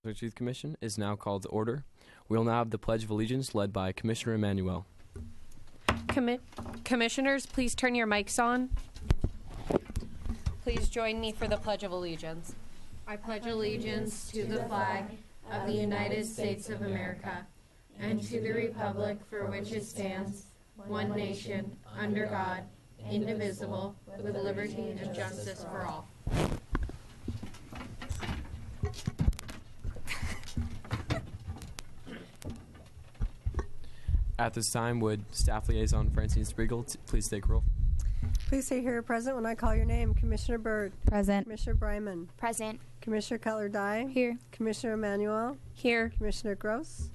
Catholic Youth Commission is now called to order. We will now have the Pledge of Allegiance led by Commissioner Emanuel. Commissioners, please turn your mics on. Please join me for the Pledge of Allegiance. I pledge allegiance to the flag of the United States of America and to the republic for which it stands, one nation, under God, indivisible, with liberty and justice for all. At this time, would Staff Liaison Francine Spiegel please take roll? Please say here present when I call your name. Commissioner Byrd. Present. Commissioner Bryman. Present. Commissioner Cutler-Dye. Here. Commissioner Emanuel. Here. Commissioner Gross.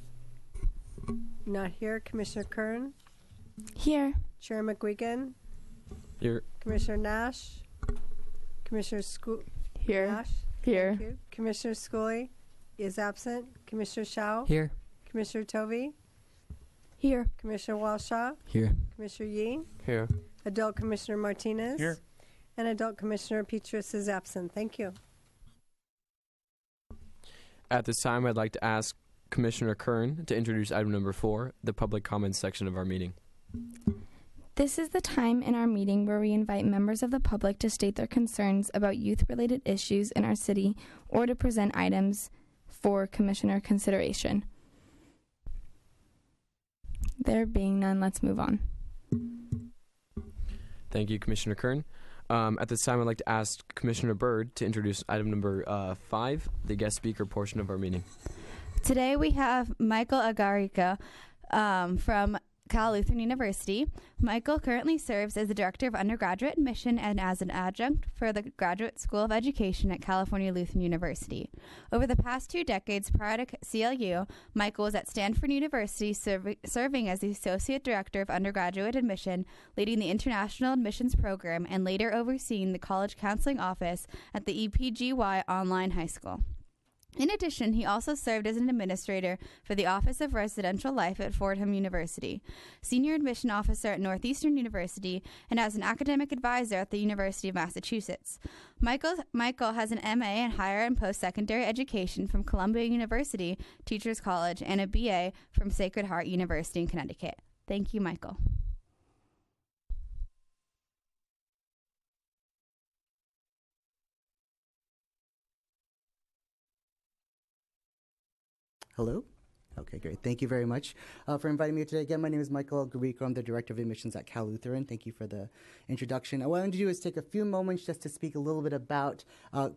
Not here. Commissioner Kern. Here. Chair McGuigan. Here. Commissioner Nash. Commissioner Here. Nash. Here. Thank you. Commissioner Schooley is absent. Commissioner Shao. Here. Commissioner Tovey. Here. Commissioner Walshaw. Here. Commissioner Yee. Here. Adult Commissioner Martinez. Here. And Adult Commissioner Petrus is absent. Thank you. At this time, I'd like to ask Commissioner Kern to introduce item number 4, the public comments section of our meeting. This is the time in our meeting where we invite members of the public to state their concerns about youth-related issues in our city or to present items for Commissioner consideration. There being none, let's move on. Thank you, Commissioner Kern. At this time, I'd like to ask Commissioner Byrd to introduce item number 5, the guest speaker portion of our meeting. Today we have Michael Agarica from Cal Lutheran University. Michael currently serves as the Director of Undergraduate Admission and as an adjunct for the Graduate School of Education at California Lutheran University. Over the past 2 decades prior to CLU, Michael was at Stanford University serving as the Associate Director of Undergraduate Admission, leading the International Admissions Program, and later overseeing the College Counseling Office at the EPGY Online High School. In addition, he also served as an administrator for the Office of Residential Life at Fordham University, senior admission officer at Northeastern University, and as an academic advisor at the University of Massachusetts. Michael has an MA in higher and post-secondary education from Columbia University Teachers College and a BA from Sacred Heart University in Connecticut. Thank you, Michael. Hello? Okay, great. Thank you very much for inviting me today. Again, my name is Michael Agarica. I'm the Director of Admissions at Cal Lutheran. Thank you for the introduction. What I wanted to do is take a few moments just to speak a little bit about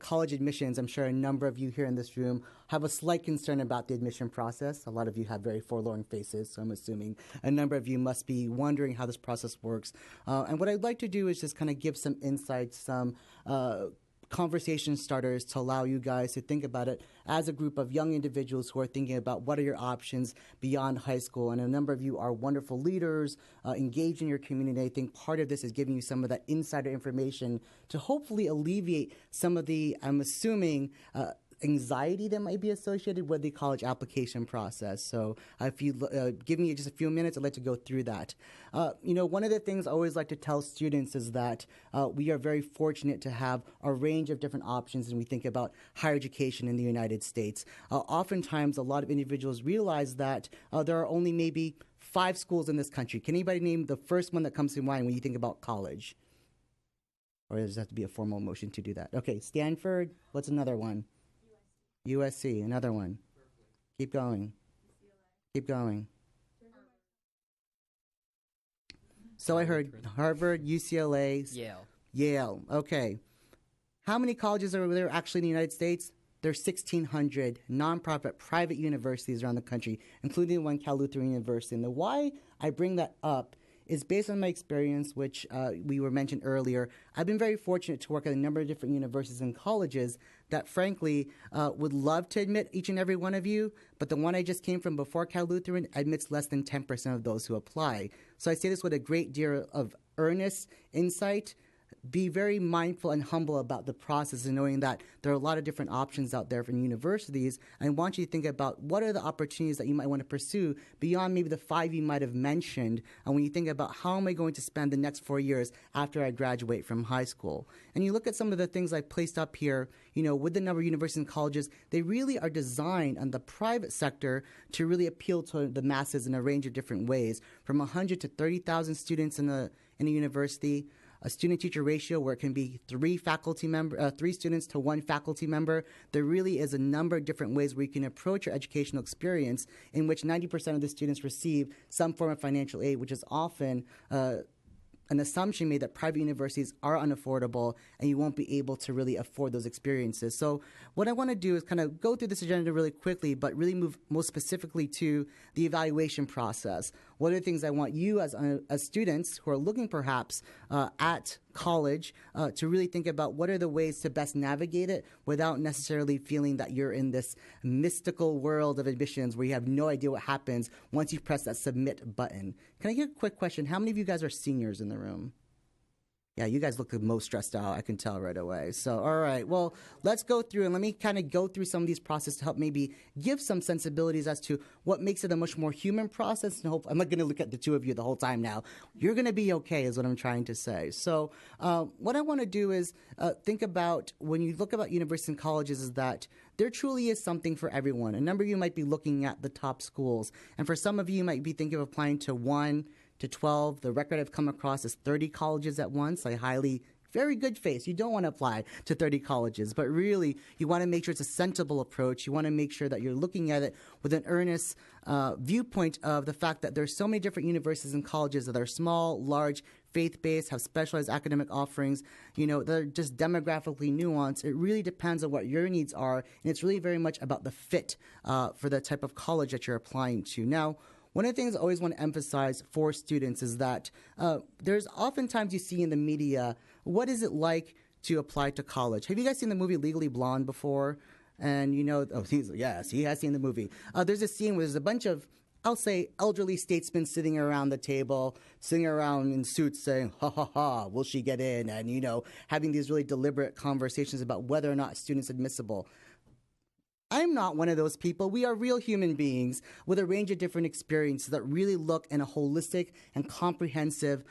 college admissions. I'm sure a number of you here in this room have a slight concern about the admission process. A lot of you have very forlorn faces, so I'm assuming a number of you must be wondering how this process works. And what I'd like to do is just kind of give some insights, some conversation starters to allow you guys to think about it as a group of young individuals who are thinking about what are your options beyond high school. And a number of you are wonderful leaders, engaged in your community. I think part of this is giving you some of that insider information to hopefully alleviate some of the, I'm assuming, anxiety that might be associated with the college application process. So if you give me just a few minutes, I'd like to go through that. One of the things I always like to tell students is that we are very fortunate to have a range of different options when we think about higher education in the United States. Oftentimes, a lot of individuals realize that there are only maybe 5 schools in this country. Can anybody name the first one that comes to mind when you think about college? Or does it have to be a formal motion to do that? Okay, Stanford. What's another one? USC, another one. Keep going. Keep going. So I heard Harvard, UCLA, Yale. Okay. How many colleges are there actually in the United States? There's 1,600 nonprofit private universities around the country, including one Cal Lutheran University. And the why I bring that up is based on my experience, which we were mentioned earlier. I've been very fortunate to work at a number of different universities and colleges that, frankly, would love to admit each and every one of you, but the one I just came from before Cal Lutheran admits less than 10% of those who apply. So I say this with a great deal of earnest insight. be very mindful and humble about the process and knowing that there are a lot of different options out there from universities. I want you to think about what are the opportunities that you might want to pursue beyond maybe the 5 you might have mentioned. And when you think about how am I going to spend the next 4 years after I graduate from high school? And you look at some of the things I placed up here, with the number of universities and colleges, they really are designed on the private sector to really appeal to the masses in a range of different ways, from 100 to 30,000 students in a university, a student-teacher ratio where it can be 3 students to 1 faculty member. There really is a number of different ways where you can approach your educational experience in which 90% of the students receive some form of financial aid, which is often an assumption made that private universities are unaffordable and you won't be able to really afford those experiences. So what I want to do is kind of go through this agenda really quickly, but really move most specifically to the evaluation process. What are the things I want you as students who are looking perhaps at college to really think about what are the ways to best navigate it without necessarily feeling that you're in this mystical world of admissions where you have no idea what happens once you press that submit button. Can I get a quick question? How many of you guys are seniors in the room? Yeah, you guys look the most stressed out, I can tell right away. So, all right, well, let's go through and let me kind of go through some of these processes to help maybe give some sensibilities as to what makes it a much more human process. And I'm not going to look at the two of you the whole time now. You're going to be okay is what I'm trying to say. So what I want to do is think about when you look about universities and colleges is that there truly is something for everyone. A number of you might be looking at the top schools. And for some of you might be thinking of applying to 1 to 12. The record I've come across is 30 colleges at once. Very good face. You don't want to apply to 30 colleges, but really you want to make sure it's a sensible approach. You want to make sure that you're looking at it with an earnest viewpoint of the fact that there's so many different universities and colleges that are small, large, faith-based, have specialized academic offerings, that are just demographically nuanced. It really depends on what your needs are, and it's really very much about the fit for the type of college that you're applying to. Now, one of the things I always want to emphasize for students is that there's oftentimes you see in the media, what is it like to apply to college? Have you guys seen the movie Legally Blonde before? And yes, he has seen the movie. There's a scene where there's a bunch of, I'll say, elderly statesmen sitting around the table, sitting around in suits saying, ha, ha, ha, will she get in? And, having these really deliberate conversations about whether or not a student's admissible. I'm not one of those people. We are real human beings with a range of different experiences that really look in a holistic and comprehensive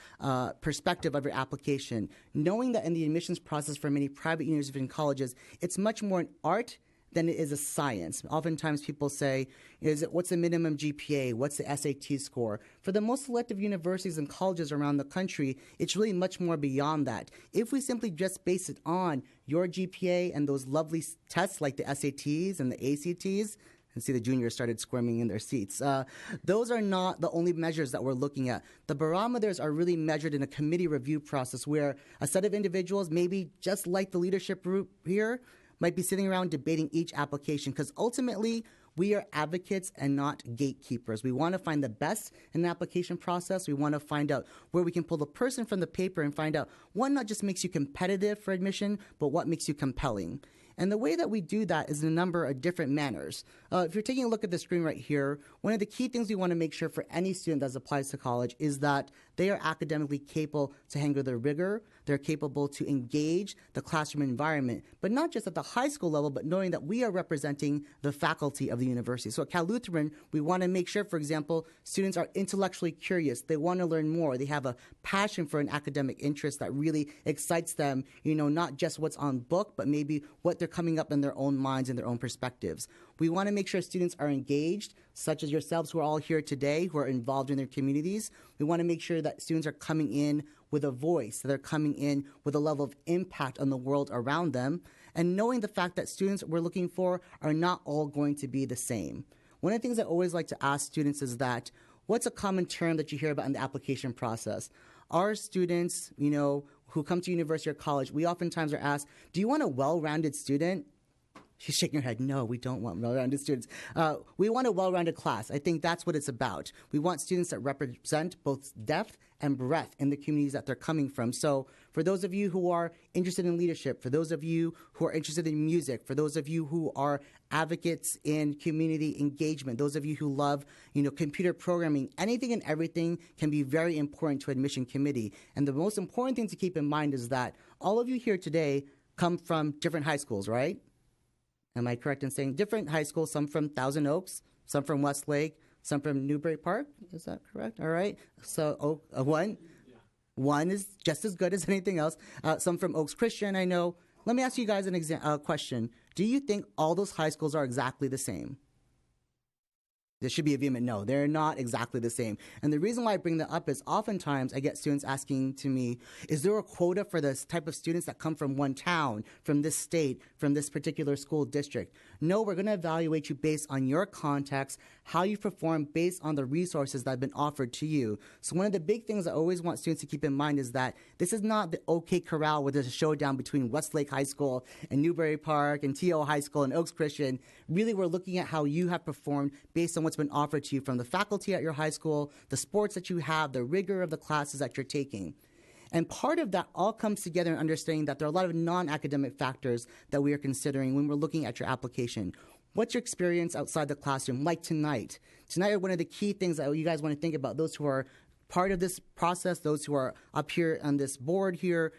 perspective of your application. Knowing that in the admissions process for many private universities and colleges, it's much more an art than it is a science. Oftentimes people say, what's the minimum GPA? What's the SAT score? For the most selective universities and colleges around the country, it's really much more beyond that. If we simply just base it on your GPA and those lovely tests like the SATs and the ACTs, and see the juniors started squirming in their seats. Those are not the only measures that we're looking at. The barometers are really measured in a committee review process where a set of individuals, maybe just like the leadership group here, might be sitting around debating each application, because ultimately we are advocates and not gatekeepers. We want to find the best in an application process. We want to find out where we can pull the person from the paper and find out what not just makes you competitive for admission, but what makes you compelling. And the way that we do that is in a number of different manners. If you're taking a look at the screen right here, one of the key things we want to make sure for any student that applies to college is that they are academically capable to handle their rigor. They're capable to engage the classroom environment, but not just at the high school level, but knowing that we are representing the faculty of the university. So at Cal Lutheran, we want to make sure, for example, students are intellectually curious. They want to learn more. They have a passion for an academic interest that really excites them, not just what's on book, but maybe what they're coming up in their own minds and their own perspectives. We want to make sure students are engaged, such as yourselves who are all here today, who are involved in their communities. We want to make sure that students are coming in with a voice, that they're coming in with a level of impact on the world around them, and knowing the fact that students we're looking for are not all going to be the same. One of the things I always like to ask students is that, what's a common term that you hear about in the application process? Our students, who come to university or college, we oftentimes are asked, do you want a well-rounded student? She's shaking her head. No, we don't want well-rounded students. We want a well-rounded class. I think that's what it's about. We want students that represent both depth and breadth in the communities that they're coming from. So for those of you who are interested in leadership, for those of you who are interested in music, for those of you who are advocates in community engagement, those of you who love, computer programming, anything and everything can be very important to admission committee. And the most important thing to keep in mind is that all of you here today come from different high schools, right? Am I correct in saying different high schools, some from Thousand Oaks, some from Westlake, some from Newbury Park? Is that correct? All right. So one is just as good as anything else. Some from Oaks Christian, I know. Let me ask you guys a question. Do you think all those high schools are exactly the same? There should be a vehement no. They're not exactly the same. And the reason why I bring that up is oftentimes I get students asking to me, is there a quota for this type of students that come from one town, from this state, from this particular school district? No, we're going to evaluate you based on your context, how you perform based on the resources that have been offered to you. So one of the big things I always want students to keep in mind is that this is not the OK Corral where there's a showdown between Westlake High School and Newbury Park and T.O. High School and Oaks Christian. Really, we're looking at how you have performed based on what's been offered to you from the faculty at your high school, the sports that you have, the rigor of the classes that you're taking. And part of that all comes together in understanding that there are a lot of non-academic factors that we are considering when we're looking at your application. What's your experience outside the classroom, like tonight? Tonight are one of the key things that you guys want to think about, those who are part of this process, those who are up here on this board here.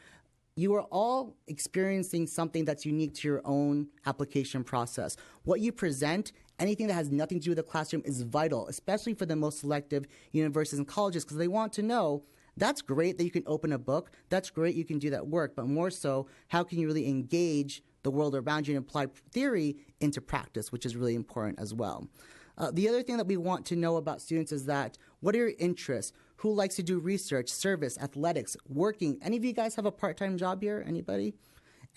You are all experiencing something that's unique to your own application process. What you present, anything that has nothing to do with the classroom, is vital, especially for the most selective universities and colleges, because they want to know, that's great that you can open a book, that's great you can do that work, but more so, how can you really engage the world around you and apply theory into practice, which is really important as well. The other thing that we want to know about students is that, what are your interests? Who likes to do research, service, athletics, working? Any of you guys have a part-time job here? Anybody?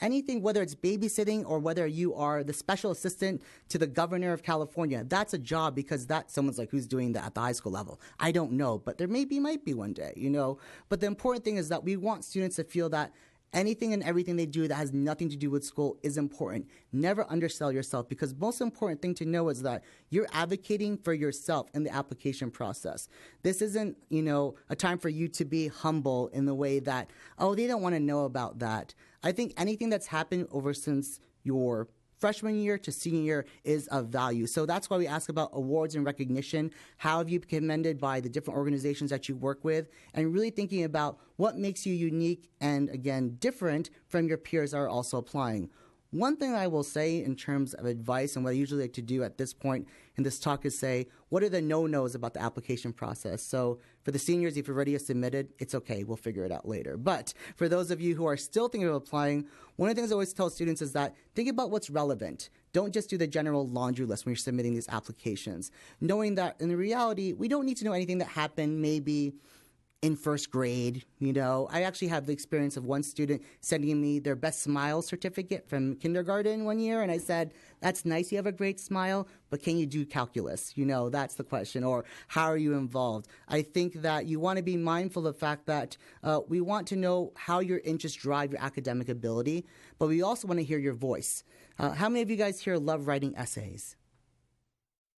Anything, whether it's babysitting or whether you are the special assistant to the governor of California, that's a job, because someone's like, who's doing that at the high school level? I don't know, but there might be one day, But the important thing is that we want students to feel that anything and everything they do that has nothing to do with school is important. Never undersell yourself, because most important thing to know is that you're advocating for yourself in the application process. This isn't, a time for you to be humble in the way that, they don't want to know about that. I think anything that's happened over since your freshman year to senior year is of value. So that's why we ask about awards and recognition. How have you been commended by the different organizations that you work with? And really thinking about what makes you unique and, again, different from your peers that are also applying. One thing I will say in terms of advice, and what I usually like to do at this point in this talk, is say, what are the no-nos about the application process? So for the seniors, if you've already submitted, it's okay. We'll figure it out later. But for those of you who are still thinking of applying, one of the things I always tell students is that think about what's relevant. Don't just do the general laundry list when you're submitting these applications. Knowing that in reality, we don't need to know anything that happened maybe in first grade. I actually have the experience of one student sending me their best smile certificate from kindergarten one year, and I said, that's nice, you have a great smile, but can you do calculus? That's the question. Or how are you involved? I think that you want to be mindful of the fact that we want to know how your interests drive your academic ability, but we also want to hear your voice. How many of you guys here love writing essays?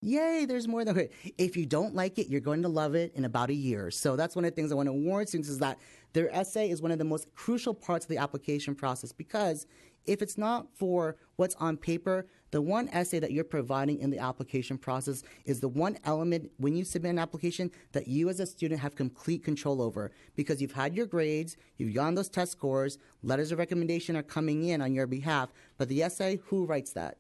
Yay, there's more than okay. If you don't like it, you're going to love it in about a year. So that's one of the things I want to warn students, is that their essay is one of the most crucial parts of the application process, because if it's not for what's on paper, the one essay that you're providing in the application process is the one element when you submit an application that you as a student have complete control over, because you've had your grades, you've gotten those test scores, letters of recommendation are coming in on your behalf, but the essay, who writes that?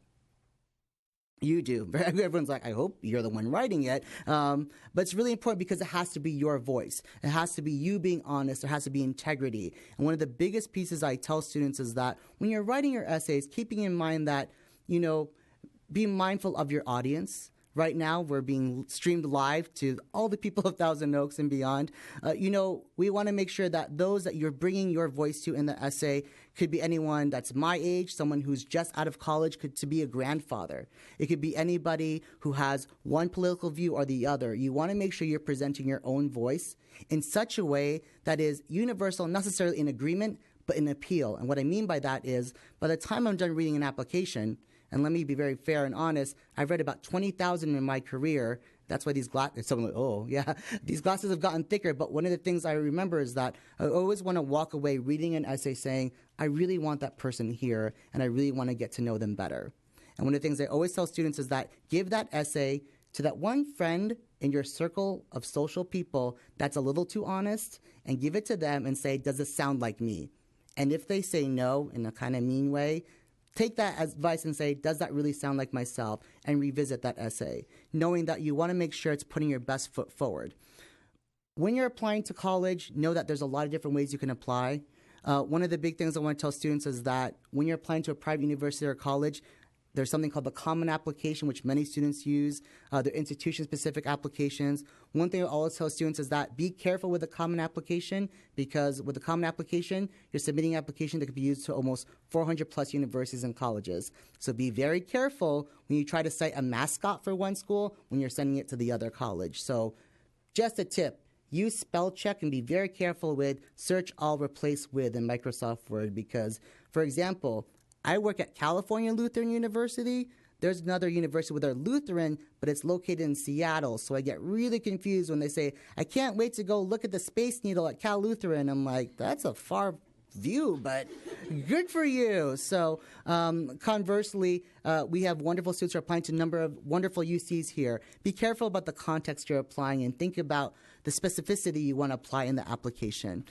You do. Everyone's like, I hope you're the one writing it. But it's really important because it has to be your voice. It has to be you being honest. There has to be integrity. And one of the biggest pieces I tell students is that when you're writing your essays, keeping in mind that, be mindful of your audience. Right now, we're being streamed live to all the people of Thousand Oaks and beyond. We want to make sure that those that you're bringing your voice to in the essay could be anyone that's my age, someone who's just out of college, to be a grandfather. It could be anybody who has one political view or the other. You want to make sure you're presenting your own voice in such a way that is universal, not necessarily in agreement, but in appeal. And what I mean by that is, by the time I'm done reading an application, And let me be very fair and honest. I've read about 20,000 in my career. That's why these glasses, someone like, oh, yeah, these glasses have gotten thicker. But one of the things I remember is that I always want to walk away reading an essay saying, I really want that person here, and I really want to get to know them better. And one of the things I always tell students is that give that essay to that one friend in your circle of social people that's a little too honest, and give it to them and say, does it sound like me? And if they say no in a kind of mean way, take that as advice and say, does that really sound like myself? And revisit that essay, knowing that you want to make sure it's putting your best foot forward. When you're applying to college, know that there's a lot of different ways you can apply. One of the big things I want to tell students is that when you're applying to a private university or college, there's something called the Common Application, which many students use. They're institution-specific applications. One thing I always tell students is that be careful with the Common Application, because with the Common Application, you're submitting an application that could be used to almost 400-plus universities and colleges. So be very careful when you try to cite a mascot for one school when you're sending it to the other college. So just a tip. Use spell check and be very careful with search all replace with in Microsoft Word, because, for example, I work at California Lutheran University. There's another university where they're Lutheran, but it's located in Seattle. So I get really confused when they say, I can't wait to go look at the Space Needle at Cal Lutheran. I'm like, that's a far view, but good for you. So conversely, we have wonderful students who are applying to a number of wonderful UCs here. Be careful about the context you're applying and think about the specificity you want to apply in the application.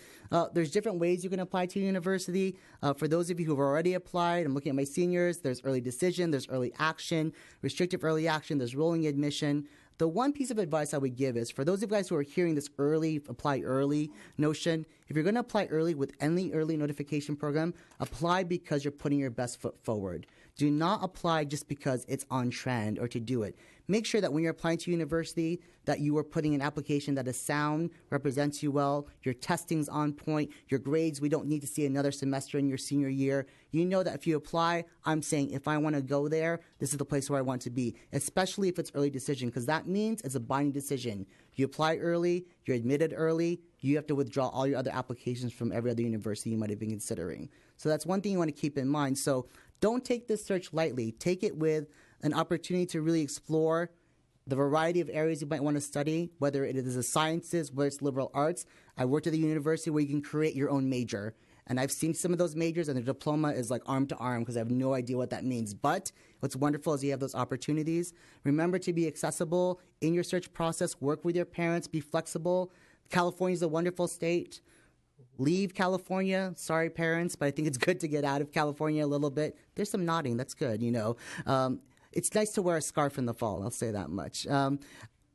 There's different ways you can apply to a university. For those of you who have already applied, I'm looking at my seniors, there's early decision, there's early action, restrictive early action, there's rolling admission. The one piece of advice I would give is for those of you guys who are hearing this early, apply early notion, if you're going to apply early with any early notification program, apply because you're putting your best foot forward. Do not apply just because it's on trend or to do it. Make sure that when you're applying to university that you are putting an application that is sound, represents you well, your testing's on point, your grades, we don't need to see another semester in your senior year. You know that if you apply, I'm saying if I want to go there, this is the place where I want to be, especially if it's early decision, because that means it's a binding decision. You apply early, you're admitted early, you have to withdraw all your other applications from every other university you might have been considering. So that's one thing you want to keep in mind. So don't take this search lightly. Take it with an opportunity to really explore the variety of areas you might want to study, whether it is the sciences, whether it's liberal arts. I worked at a university where you can create your own major. And I've seen some of those majors, and the diploma is like arm to arm because I have no idea what that means. But what's wonderful is you have those opportunities. Remember to be accessible in your search process. Work with your parents. Be flexible. California is a wonderful state. Leave California. Sorry, parents, but I think it's good to get out of California a little bit. There's some nodding. That's good, you know. It's nice to wear a scarf in the fall. I'll say that much.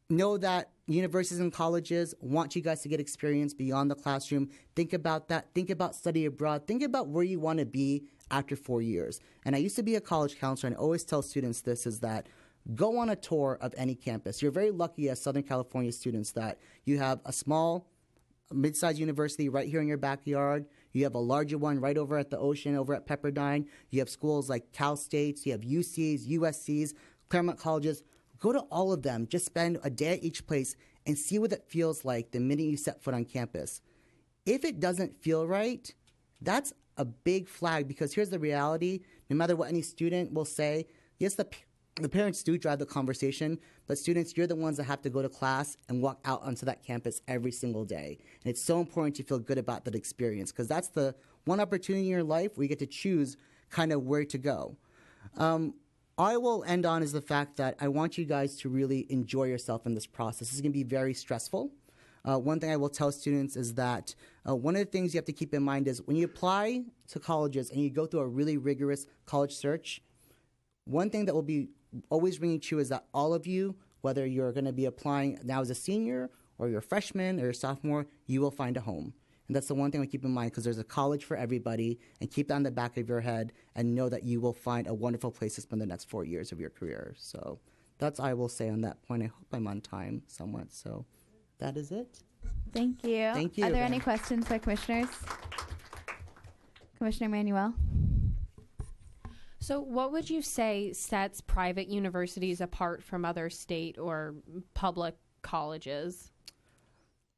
Know that universities and colleges want you guys to get experience beyond the classroom. Think about that. Think about study abroad. Think about where you want to be after 4 years. And I used to be a college counselor, and I always tell students this, is that go on a tour of any campus. You're very lucky as Southern California students that you have a small, mid-sized university right here in your backyard. You have a larger one right over at the ocean, over at Pepperdine. You have schools like Cal States. You have UCs, USCs, Claremont colleges. Go to all of them. Just spend a day at each place and see what it feels like the minute you set foot on campus. If it doesn't feel right, that's a big flag, because here's the reality. No matter what any student will say, yes, the parents do drive the conversation, but students, you're the ones that have to go to class and walk out onto that campus every single day. And it's so important to feel good about that experience, because that's the one opportunity in your life where you get to choose kind of where to go. I will end on is the fact that I want you guys to really enjoy yourself in this process. This is going to be very stressful. One thing I will tell students is that one of the things you have to keep in mind is when you apply to colleges and you go through a really rigorous college search, one thing that will be always ringing true is that all of you, whether you're going to be applying now as a senior or you're a freshman or you're a sophomore, you will find a home. And that's the one thing I keep in mind, because there's a college for everybody, and keep that in the back of your head and know that you will find a wonderful place to spend the next 4 years of your career. So that's all I will say on that point. I hope I'm on time somewhat. So that is it. Thank you. Thank you. Are there any questions by commissioners? Commissioner Manuel? So what would you say sets private universities apart from other state or public colleges?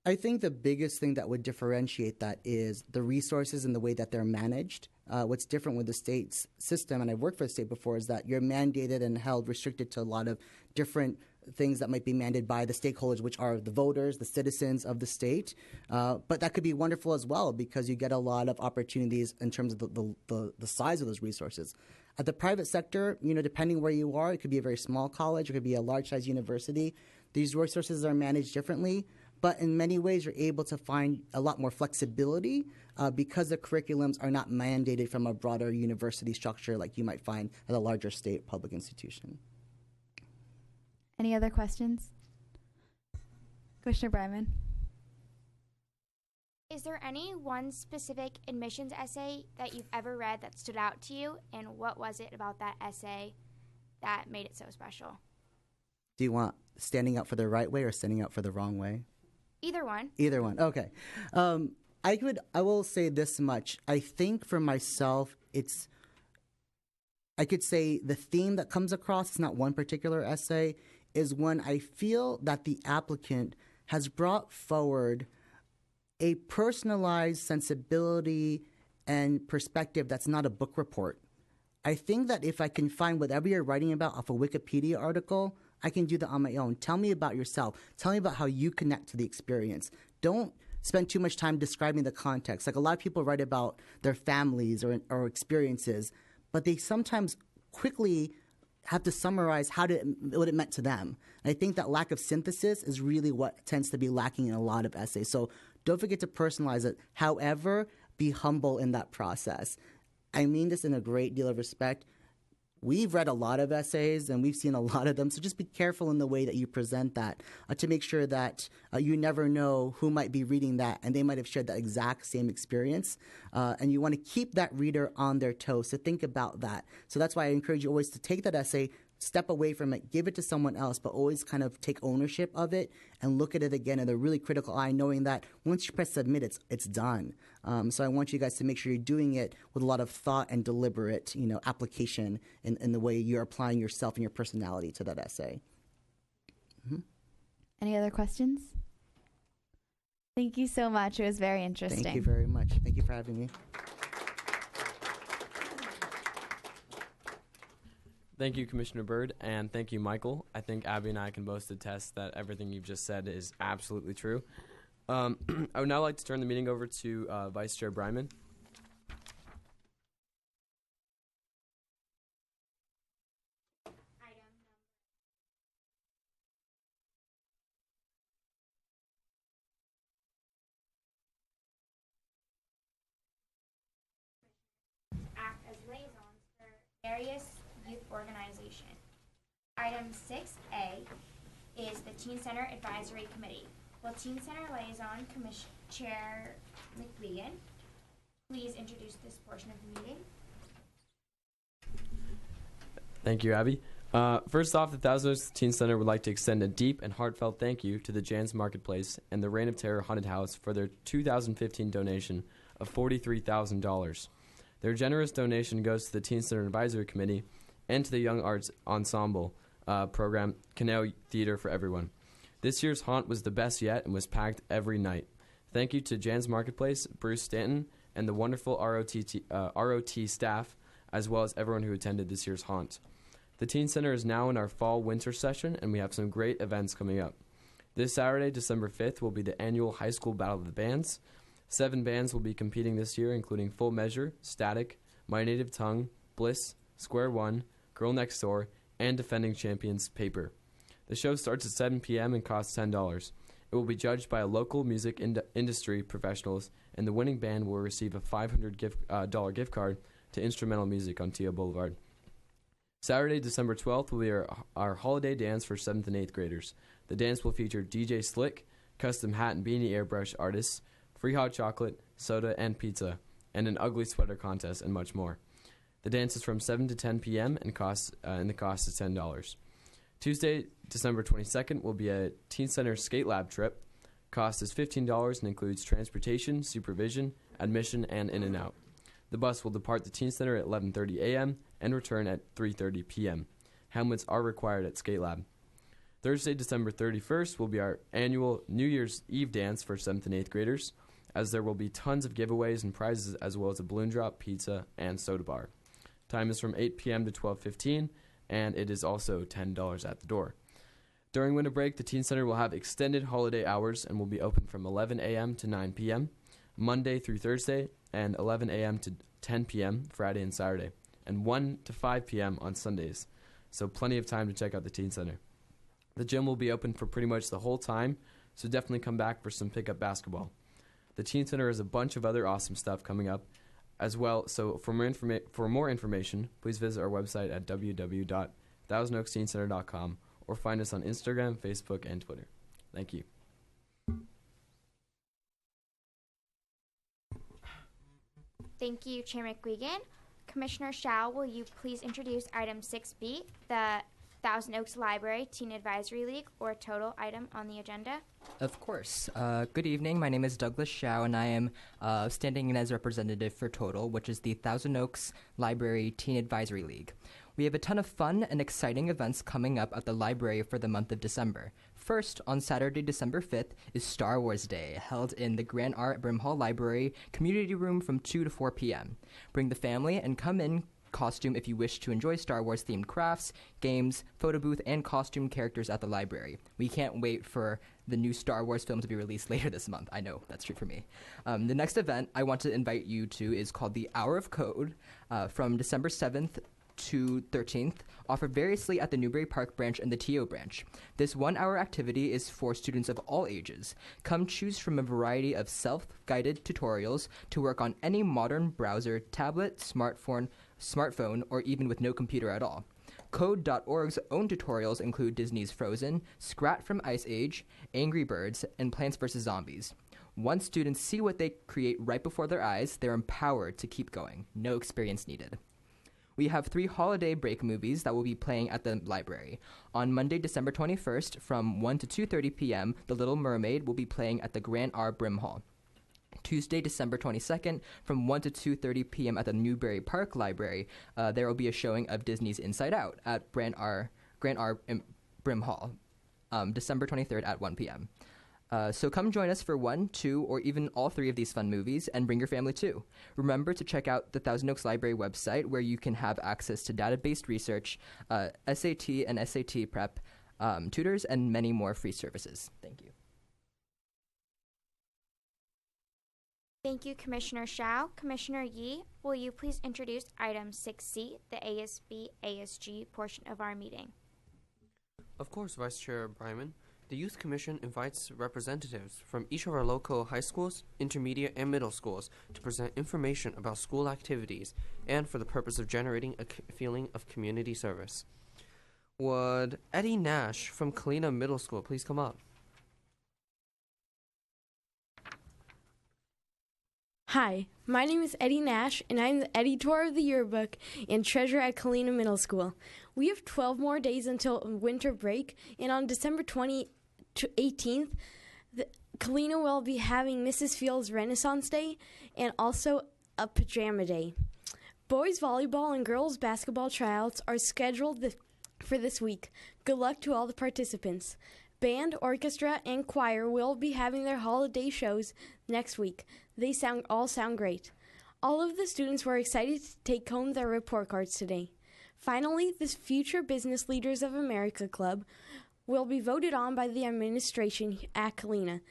I think the biggest thing that would differentiate that is the resources and the way that they're managed What's different with the state's system, and I've worked for the state before, is that you're mandated and held restricted to a lot of different things that might be mandated by the stakeholders, which are the voters, the citizens of the state. But that could be wonderful as well because you get a lot of opportunities in terms of the size of those resources. At the private sector, depending where you are, it could be a very small college, it could be a large-size university. These resources are managed differently, but in many ways, you're able to find a lot more flexibility because the curriculums are not mandated from a broader university structure like you might find at a larger state public institution. Any other questions? Commissioner Bryman. Is there any one specific admissions essay that you've ever read that stood out to you, and what was it about that essay that made it so special? Do you want standing up for the right way or standing up for the wrong way? Either one. Either one. Okay. I will say this much. I think for myself, I could say the theme that comes across, it's not one particular essay, is when I feel that the applicant has brought forward a personalized sensibility and perspective that's not a book report. I think that if I can find whatever you're writing about off a Wikipedia article, I can do that on my own. Tell me about yourself. Tell me about how you connect to the experience. Don't spend too much time describing the context. Like a lot of people write about their families or experiences, but they sometimes quickly have to summarize what it meant to them. And I think that lack of synthesis is really what tends to be lacking in a lot of essays. So don't forget to personalize it. However, be humble in that process. I mean this in a great deal of respect. We've read a lot of essays and we've seen a lot of them, so just be careful in the way that you present that to make sure that you never know who might be reading that and they might have shared that exact same experience. And you want to keep that reader on their toes, so think about that. So that's why I encourage you always to take that essay, step away from it, give it to someone else, but always kind of take ownership of it and look at it again with a really critical eye, knowing that once you press submit, it's done. So I want you guys to make sure you're doing it with a lot of thought and deliberate, application in the way you're applying yourself and your personality to that essay. Mm-hmm. Any other questions? Thank you so much. It was very interesting. Thank you very much. Thank you for having me. Thank you, Commissioner Byrd, and thank you, Michael. I think Abby and I can both attest that everything you've just said is absolutely true. I would now like to turn the meeting over to Vice Chair Bryman. Act as liaisons for various youth organization. Item 6A is the Teen Center Advisory Committee. Will Teen Center Liaison Commission Chair McLean please introduce this portion of the meeting? Thank you, Abby. First off, the Thousand Oaks Teen Center would like to extend a deep and heartfelt thank you to the Jan's Marketplace and the Reign of Terror Haunted House for their 2015 donation of $43,000. Their generous donation goes to the Teen Center Advisory Committee and to the Young Arts Ensemble program, Canal Theater for Everyone. This year's haunt was the best yet and was packed every night. Thank you to Jan's Marketplace, Bruce Stanton, and the wonderful ROT staff, as well as everyone who attended this year's haunt. The Teen Center is now in our fall-winter session, and we have some great events coming up. This Saturday, December 5th, will be the annual High School Battle of the Bands. 7 bands will be competing this year, including Full Measure, Static, My Native Tongue, Bliss, Square One, Girl Next Door, and defending champions Paper. The show starts at 7 p.m. and costs $10. It will be judged by a local music industry professionals, and the winning band will receive a $500 gift card to Instrumental Music on T.O. Boulevard. Saturday, December 12th, will be our holiday dance for 7th and 8th graders. The dance will feature DJ Slick, custom hat and beanie airbrush artists, free hot chocolate, soda, and pizza, and an ugly sweater contest, and much more. The dance is from 7 to 10 p.m. and the cost is $10. Tuesday, December 22nd, will be a Teen Center Skate Lab trip. Cost is $15 and includes transportation, supervision, admission, and in and out. The bus will depart the Teen Center at 11:30 a.m. and return at 3:30 p.m. Helmets are required at Skate Lab. Thursday, December 31st, will be our annual New Year's Eve dance for 7th and 8th graders. as there will be tons of giveaways and prizes, as well as a balloon drop, pizza, and soda bar. Time is from 8 p.m. to 12:15, and it is also $10 at the door. During winter break, the Teen Center will have extended holiday hours and will be open from 11 a.m. to 9 p.m., Monday through Thursday, and 11 a.m. to 10 p.m. Friday and Saturday, and 1 to 5 p.m. on Sundays. So plenty of time to check out the Teen Center. The gym will be open for pretty much the whole time, so definitely come back for some pickup basketball. The Teen Center has a bunch of other awesome stuff coming up as well, so for more information, please visit our website at www.thousandoaksteencenter.com or find us on Instagram, Facebook, and Twitter. Thank you. Thank you, Chair McGuigan. Commissioner Shao, will you please introduce item 6B, the Thousand Oaks Library Teen Advisory League, or total item on the agenda? Of course. Good evening. My name is Douglas Shao, and I am standing in as representative for Total, which is the Thousand Oaks Library Teen Advisory League. We have a ton of fun and exciting events coming up at the library for the month of December. First, on Saturday, December 5th, is Star Wars Day, held in the Grand Art Brimhall Library Community Room from 2 to 4 p.m. Bring the family and come in costume if you wish to enjoy Star Wars themed crafts, games, photo booth, and costume characters at the library. We can't wait for the new Star Wars film to be released later this month. I know, that's true for me. The next event I want to invite you to is called the Hour of Code from December 7th to 13th, offered variously at the Newbury Park branch and the TO branch. This 1-hour activity is for students of all ages. Come choose from a variety of self-guided tutorials to work on any modern browser, tablet, smartphone, or even with no computer at all. Code.org's own tutorials include Disney's Frozen, Scrat from Ice Age, Angry Birds, and Plants vs. Zombies. Once students see what they create right before their eyes, they're empowered to keep going. No experience needed. We have 3 holiday break movies that will be playing at the library. On Monday, December 21st, from 1 to 2:30 p.m., The Little Mermaid will be playing at the Grand Art Brimhall. Tuesday, December 22nd, from 1 to 2:30 p.m. at the Newbury Park Library, there will be a showing of Disney's Inside Out at Grand Art Brimhall, December 23rd at 1 p.m. So come join us for 1, 2, or even all 3 of these fun movies, and bring your family too. Remember to check out the Thousand Oaks Library website, where you can have access to data-based research, SAT and SAT prep, tutors, and many more free services. Thank you. Thank you, Commissioner Shao. Commissioner Yee, will you please introduce item 6C, the ASB-ASG portion of our meeting? Of course, Vice Chair Bryman. The Youth Commission invites representatives from each of our local high schools, intermediate, and middle schools to present information about school activities and for the purpose of generating a feeling of community service. Would Eddie Nash from Kalina Middle School please come up? Hi, my name is Eddie Nash, and I'm the editor of the yearbook and treasurer at Kalina Middle School. We have 12 more days until winter break, and on December 18th, Kalina will be having Mrs. Fields Renaissance Day and also a pajama day. Boys volleyball and girls basketball tryouts are scheduled for this week. Good luck to all the participants. Band, orchestra, and choir will be having their holiday shows next week. They all sound great. All of the students were excited to take home their report cards today. Finally, the Future Business Leaders of America Club will be voted on by the administration at Kalina,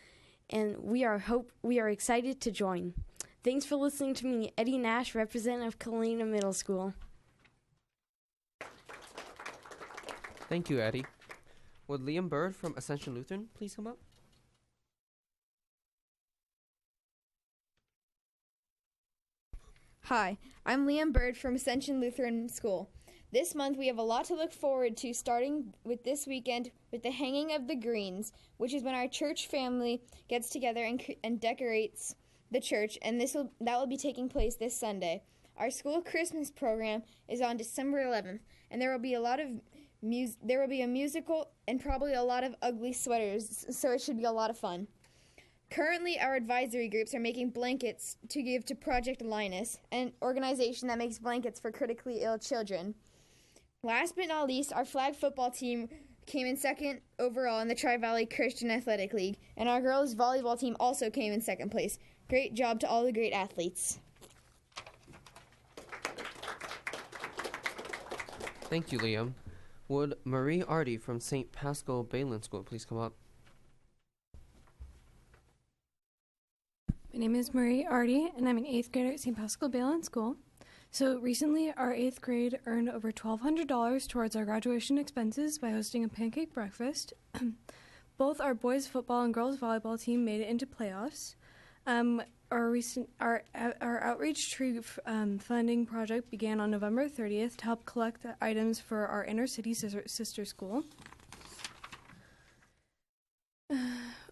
and we are excited to join. Thanks for listening to me, Eddie Nash, representative of Kalina Middle School. Thank you, Eddie. Would Liam Bird from Ascension Lutheran please come up? Hi, I'm Liam Bird from Ascension Lutheran School. This month we have a lot to look forward to, starting with this weekend with the Hanging of the Greens, which is when our church family gets together and decorates the church, and that will be taking place this Sunday. Our school Christmas program is on December 11th, and there will be a musical and probably a lot of ugly sweaters, so it should be a lot of fun. Currently, our advisory groups are making blankets to give to Project Linus, an organization that makes blankets for critically ill children. Last but not least, our flag football team came in second overall in the Tri-Valley Christian Athletic League, and our girls volleyball team also came in second place. Great job to all the great athletes. Thank you, Liam. Would Marie Artie from St. Pascal Balin School please come up? My name is Marie Artie, and I'm an 8th grader at St. Pascal Balin School. So recently, our 8th grade earned over $1,200 towards our graduation expenses by hosting a pancake breakfast. Both our boys football and girls volleyball team made it into playoffs. Our outreach tree funding project began on November 30th to help collect the items for our inner city sister school.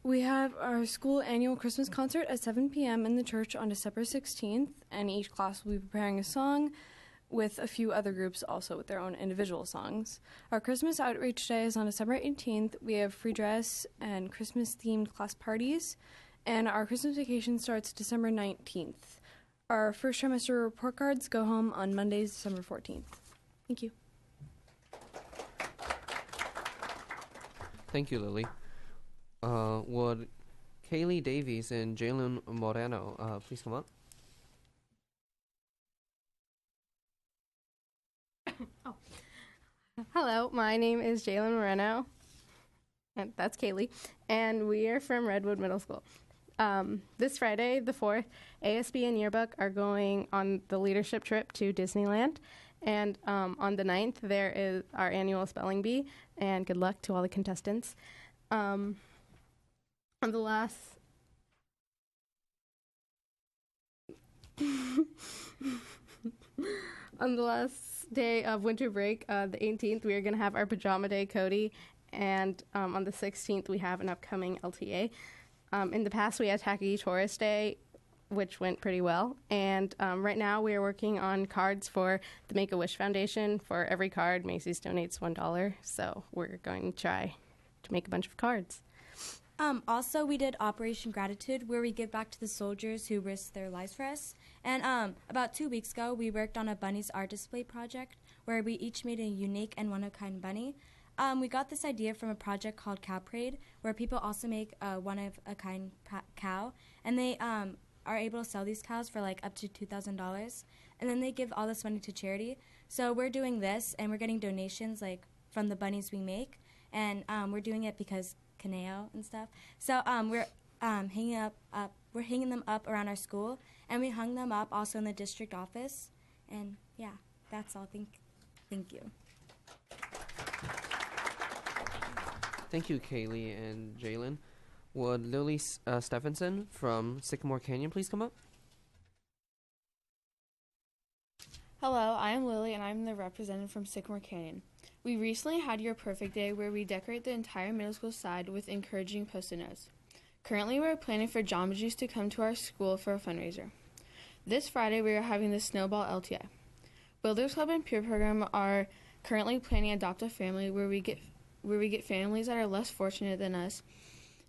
We have our school annual Christmas concert at 7 p.m. in the church on December 16th, and each class will be preparing a song with a few other groups also with their own individual songs. Our Christmas outreach day is on December 18th. We have free dress and Christmas-themed class parties, and our Christmas vacation starts December 19th. Our first trimester report cards go home on Monday, December 14th. Thank you. Thank you, Lily. Would Kaylee Davies and Jalen Moreno please come up? Hello, my name is Jalen Moreno, and that's Kaylee, and we are from Redwood Middle School. This Friday, the 4th, ASB and Yearbook are going on the leadership trip to Disneyland, and on the 9th, there is our annual spelling bee, and good luck to all the contestants. On the last day of winter break, the 18th, we are going to have our Pajama Day Cody, and on the 16th, we have an upcoming LTA. In the past, we had Tacky Tourist Day, which went pretty well, and right now we are working on cards for the Make-A-Wish Foundation. For every card, Macy's donates $1, so we're going to try to make a bunch of cards. Also, we did Operation Gratitude, where we give back to the soldiers who risked their lives for us. And about 2 weeks ago, we worked on a bunny's art display project, where we each made a unique and one-of-a-kind bunny. We got this idea from a project called Cow Parade, where people also make a one-of-a-kind cow, and they are able to sell these cows for like up to $2,000, and then they give all this money to charity. So we're doing this, and we're getting donations like from the bunnies we make, and we're doing it because Caneo and stuff. So we're hanging them up around our school, and we hung them up also in the district office. And yeah, that's all. Thank you. Thank you, Kaylee and Jalen. Would Lily Stephenson from Sycamore Canyon please come up? Hello, I am Lily, and I'm the representative from Sycamore Canyon. We recently had Your Perfect Day, where we decorate the entire middle school side with encouraging Post-it notes. Currently, we are planning for Jamba Juice to come to our school for a fundraiser. This Friday, we are having the Snowball LTA. Builders Club and Peer Program are currently planning Adopt a Family, where we get families that are less fortunate than us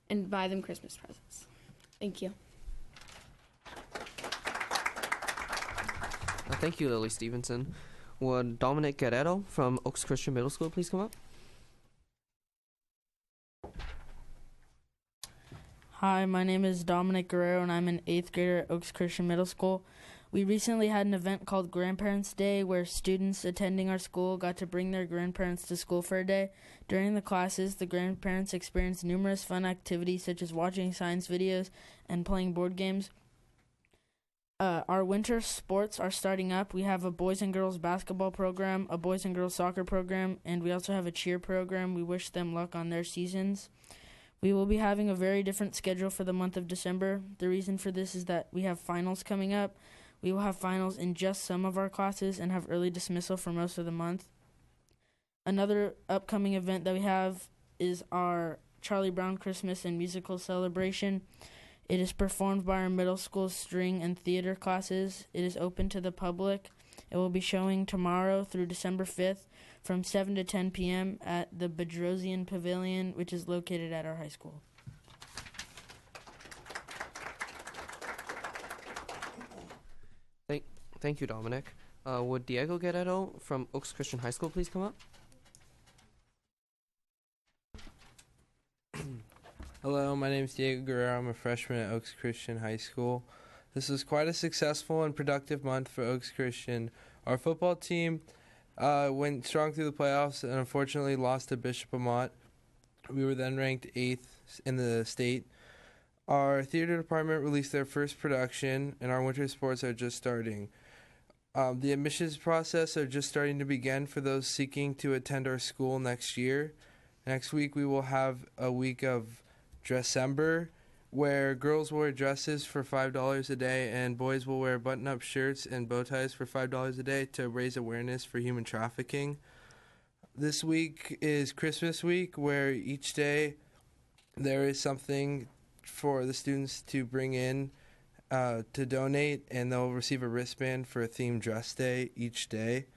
and buy them Christmas presents. Thank you. Thank you, Lily Stevenson. Would Dominic Guerrero from Oaks Christian Middle School please come up? Hi, my name is Dominic Guerrero, and I'm an 8th grader at Oaks Christian Middle School. We recently had an event called Grandparents' Day, where students attending our school got to bring their grandparents to school for a day. During the classes, the grandparents experienced numerous fun activities such as watching science videos and playing board games. Our winter sports are starting up. We have a boys and girls basketball program, a boys and girls soccer program, and we also have a cheer program. We wish them luck on their seasons. We will be having a very different schedule for the month of December. The reason for this is that we have finals coming up. We will have finals in just some of our classes and have early dismissal for most of the month. Another upcoming event that we have is our Charlie Brown Christmas and musical celebration. It is performed by our middle school string and theater classes. It is open to the public. It will be showing tomorrow through December 5th from 7 to 10 p.m. at the Bedrosian Pavilion, which is located at our high school. Thank you, Dominic. Would Diego Guerrero from Oaks Christian High School please come up? Hello, my name is Diego Guerrero. I'm a freshman at Oaks Christian High School. This was quite a successful and productive month for Oaks Christian. Our football team went strong through the playoffs and unfortunately lost to Bishop Amat. We were then ranked 8th in the state. Our theater department released their first production, and our winter sports are just starting. The admissions process are just starting to begin for those seeking to attend our school next year. Next week we will have a week of Dressember, where girls will wear dresses for $5 a day and boys will wear button-up shirts and bow ties for $5 a day to raise awareness for human trafficking. This week is Christmas week, where each day there is something for the students to bring in to donate, and they'll receive a wristband for a themed dress day each day.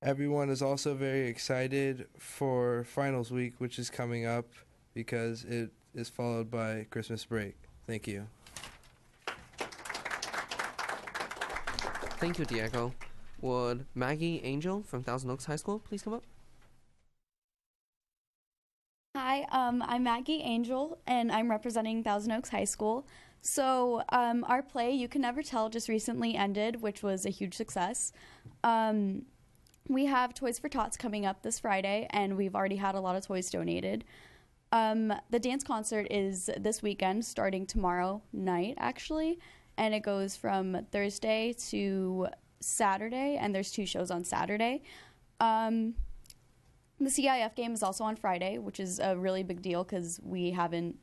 Everyone is also very excited for finals week, which is coming up because it is followed by Christmas break. Thank you. Thank you, Diego. Would Maggie Angel from Thousand Oaks High School please come up? Hi, I'm Maggie Angel, and I'm representing Thousand Oaks High School. So our play, You Can Never Tell, just recently ended, which was a huge success. We have Toys for Tots coming up this Friday, and we've already had a lot of toys donated. The dance concert is this weekend, starting tomorrow night, actually, and it goes from Thursday to Saturday, and there's 2 shows on Saturday. The CIF game is also on Friday, which is a really big deal because we haven't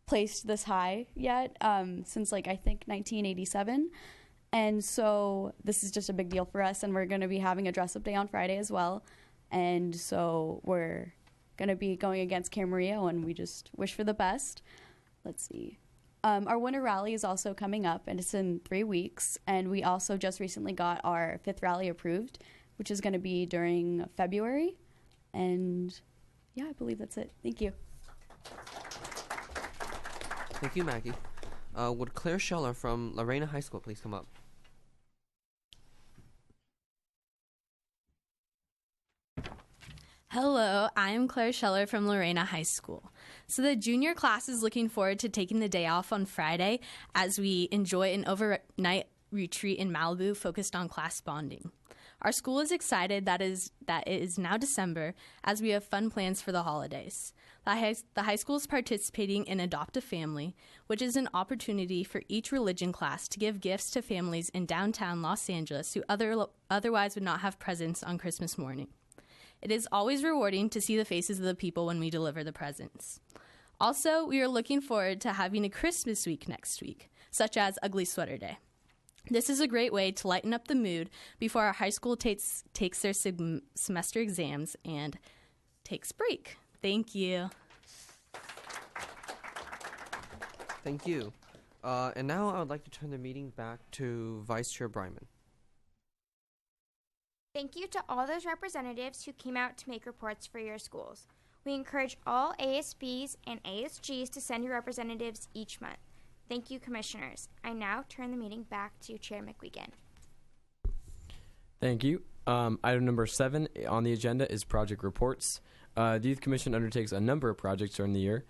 placed this high yet since, I think 1987. And so this is just a big deal for us, and we're going to be having a dress-up day on Friday as well. And so we're going to be going against Camarillo, and we just wish for the best. Let's see. Our winter rally is also coming up, and it's in 3 weeks. And we also just recently got our 5th rally approved, which is going to be during February. And yeah, I believe that's it. Thank you. Thank you, Maggie. Would Claire Scheller from Lorena High School please come up? Hello, I'm Claire Scheller from Lorena High School. So the junior class is looking forward to taking the day off on Friday as we enjoy an overnight retreat in Malibu focused on class bonding. Our school is excited that it is now December as we have fun plans for the holidays. The high school is participating in Adopt a Family, which is an opportunity for each religion class to give gifts to families in downtown Los Angeles who otherwise would not have presents on Christmas morning. It is always rewarding to see the faces of the people when we deliver the presents. Also, we are looking forward to having a Christmas week next week, such as Ugly Sweater Day. This is a great way to lighten up the mood before our high school takes their semester exams and takes break. Thank you. Thank you. And now I would like to turn the meeting back to Vice Chair Bryman. Thank you to all those representatives who came out to make reports for your schools. We encourage all ASBs and ASGs to send your representatives each month. Thank you, Commissioners. I now turn the meeting back to Chair McWegan. Thank you. Item number 7 on the agenda is project reports. The Youth Commission undertakes a number of projects during the year,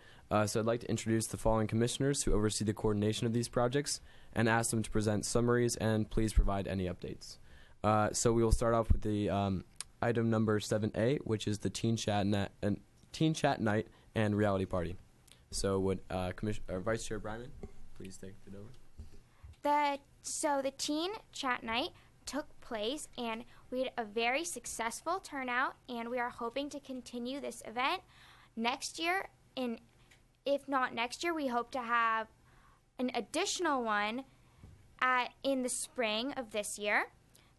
so I'd like to introduce the following commissioners who oversee the coordination of these projects and ask them to present summaries and please provide any updates. So we will start off with the item number 7A, which is the Teen Chat Night and Reality Party. So would Vice Chair Bryman please take it over? So the Teen Chat Night took place, and we had a very successful turnout, and we are hoping to continue this event next year. And if not next year, we hope to have an additional one in the spring of this year.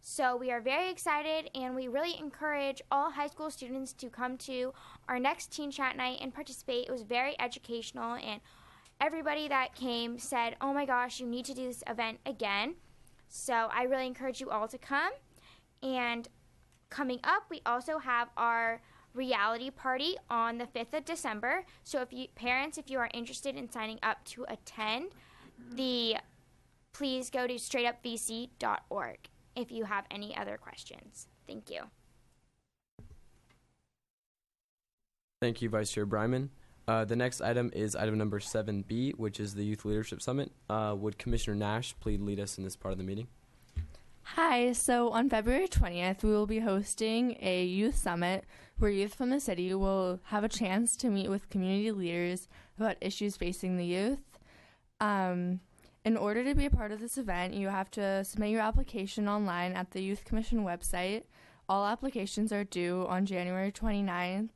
So we are very excited, and we really encourage all high school students to come to our next Teen Chat Night and participate. It was very educational, and everybody that came said, oh my gosh, you need to do this event again. So I really encourage you all to come. And coming up, we also have our reality party on the 5th of December. So if you are interested in signing up to attend, please go to straightupvc.org. if you have any other questions. Thank you. Thank you, Vice Chair Bryman. The next item is item number 7B, which is the Youth Leadership Summit. Would Commissioner Nash please lead us in this part of the meeting? Hi, so on February 20th, we will be hosting a youth summit where youth from the city will have a chance to meet with community leaders about issues facing the youth. In order to be a part of this event, you have to submit your application online at the Youth Commission website. All applications are due on January 29th,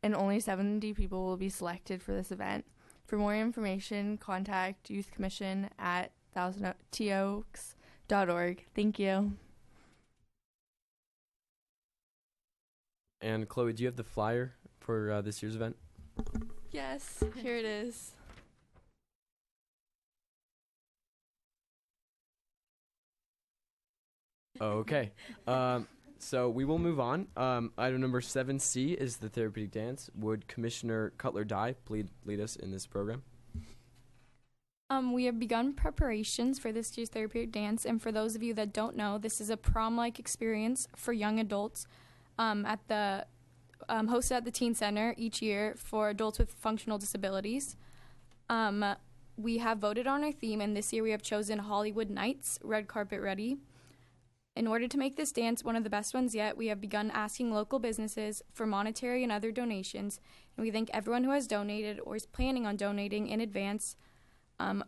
and only 70 people will be selected for this event. For more information, contact Youth Commission at TOaks.org. Thank you. And Chloe, do you have the flyer for this year's event? Yes, here it is. Okay. So we will move on. Item number 7C is the therapeutic dance. Would Commissioner Cutler-Dye please lead us in this program? We have begun preparations for this year's therapeutic dance, and for those of you that don't know, this is a prom-like experience for young adults hosted at the Teen Center each year for adults with functional disabilities. We have voted on our theme, and this year we have chosen Hollywood Nights, Red Carpet Ready. In order to make this dance one of the best ones yet, we have begun asking local businesses for monetary and other donations, and we thank everyone who has donated or is planning on donating in advance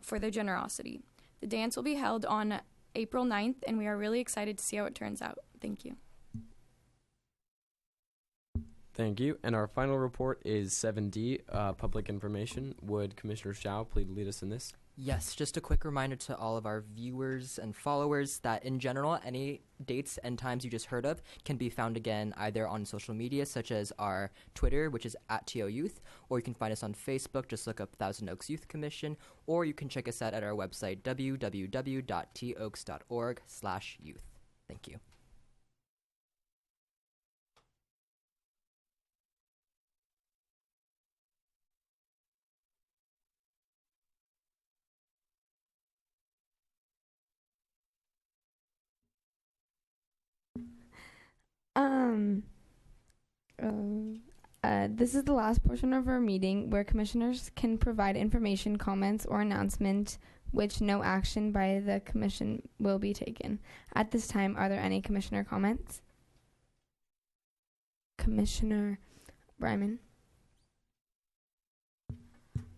for their generosity. The dance will be held on April 9th, and we are really excited to see how it turns out. Thank you. Thank you. And our final report is 7D, public information. Would Commissioner Shao please lead us in this? Yes, just a quick reminder to all of our viewers and followers that in general, any dates and times you just heard of can be found again either on social media, such as our Twitter, which is @TOYouth, or you can find us on Facebook, just look up Thousand Oaks Youth Commission, or you can check us out at our website, www.toaks.org/youth. Thank you. This is the last portion of our meeting where commissioners can provide information, comments, or announcement which no action by the commission will be taken. At this time, are there any commissioner comments? Commissioner Bryman.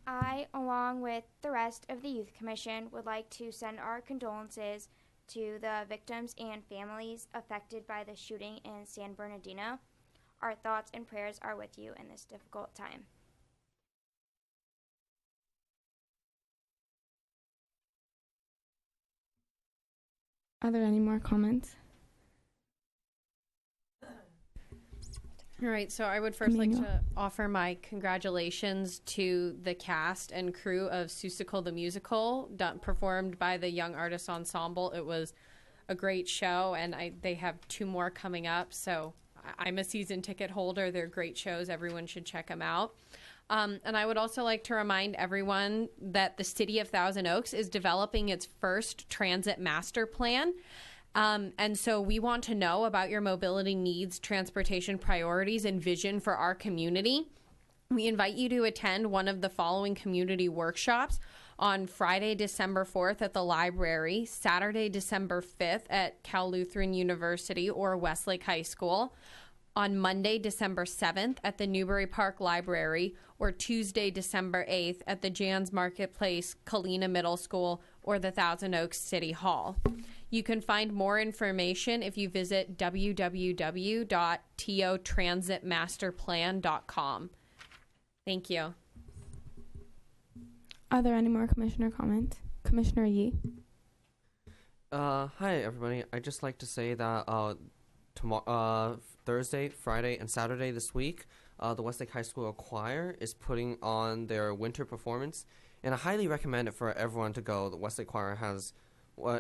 I, along with the rest of the Youth Commission, would like to send our condolences to the victims and families affected by the shooting in San Bernardino. Our thoughts and prayers are with you in this difficult time. Are there any more comments? All right, so I would first like to offer my congratulations to the cast and crew of Seussical the Musical, performed by the Young Artists Ensemble. It was a great show, and they have 2 more coming up, so I'm a season ticket holder. They're great shows. Everyone should check them out. And I would also like to remind everyone that the City of Thousand Oaks is developing its first transit master plan. And so we want to know about your mobility needs, transportation priorities, and vision for our community. We invite you to attend one of the following community workshops on Friday, December 4th at the library, Saturday, December 5th at Cal Lutheran University or Westlake High School, on Monday, December 7th at the Newbury Park Library, or Tuesday, December 8th at the Jans Marketplace, Kalina Middle School, or the Thousand Oaks City Hall. You can find more information if you visit www.totransitmasterplan.com. Thank you. Are there any more commissioner comments? Commissioner Yee. Hi, everybody. I'd just like to say that tomorrow, Thursday, Friday, and Saturday this week, the Westlake High School Choir is putting on their winter performance, and I highly recommend it for everyone to go. The Westlake Choir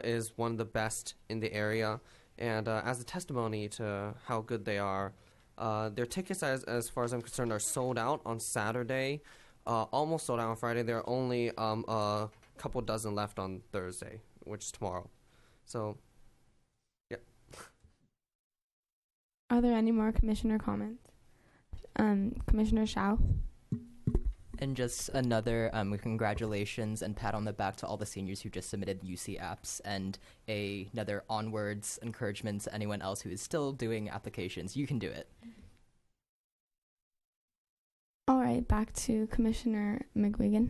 is one of the best in the area, and as a testimony to how good they are, their tickets, as far as I'm concerned, are sold out on Saturday, almost sold out on Friday. There are only a couple dozen left on Thursday, which is tomorrow. So, yeah. Are there any more commissioner comments? Commissioner Shao. And just another congratulations and pat on the back to all the seniors who just submitted UC apps, and another onwards encouragement to anyone else who is still doing applications. You can do it. All right, back to Commissioner McGuigan.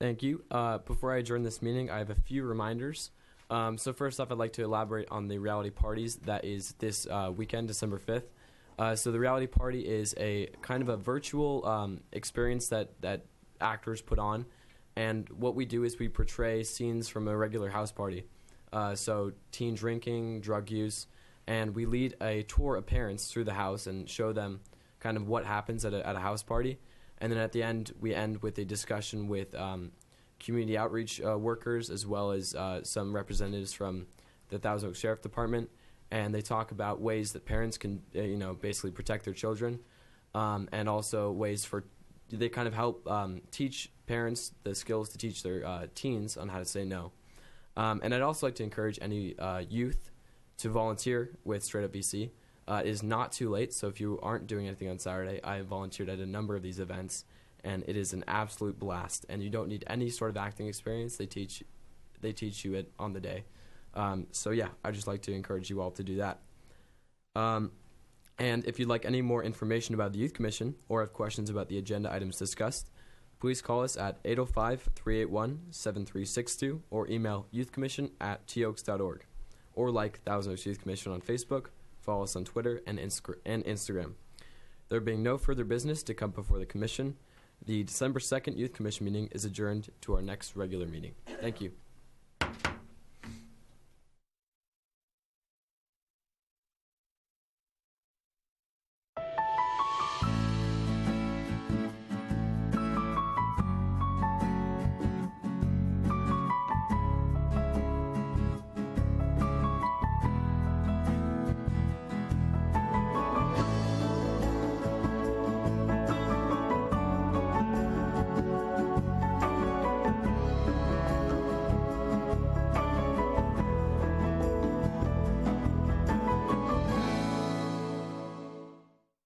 Thank you. Before I adjourn this meeting, I have a few reminders. So first off, I'd like to elaborate on the reality parties that is this weekend, December 5th. So the reality party is a kind of a virtual experience that actors put on. And what we do is we portray scenes from a regular house party. So teen drinking, drug use, and we lead a tour of parents through the house and show them kind of what happens at a house party. And then at the end, we end with a discussion with community outreach workers, as well as some representatives from the Thousand Oaks Sheriff Department. And they talk about ways that parents can, basically protect their children, and also ways they kind of help teach parents the skills to teach their teens on how to say no. And I'd also like to encourage any youth to volunteer with Straight Up BC. It is not too late, so if you aren't doing anything on Saturday, I have volunteered at a number of these events, and it is an absolute blast. And you don't need any sort of acting experience. They teach you it on the day. So yeah, I'd just like to encourage you all to do that. And if you'd like any more information about the Youth Commission or have questions about the agenda items discussed, please call us at 805-381-7362 or email youthcommission@toaks.org, or like Thousand Oaks Youth Commission on Facebook. Follow us on Twitter and Instagram. There being no further business to come before the Commission, the December 2nd Youth Commission meeting is adjourned to our next regular meeting. Thank you.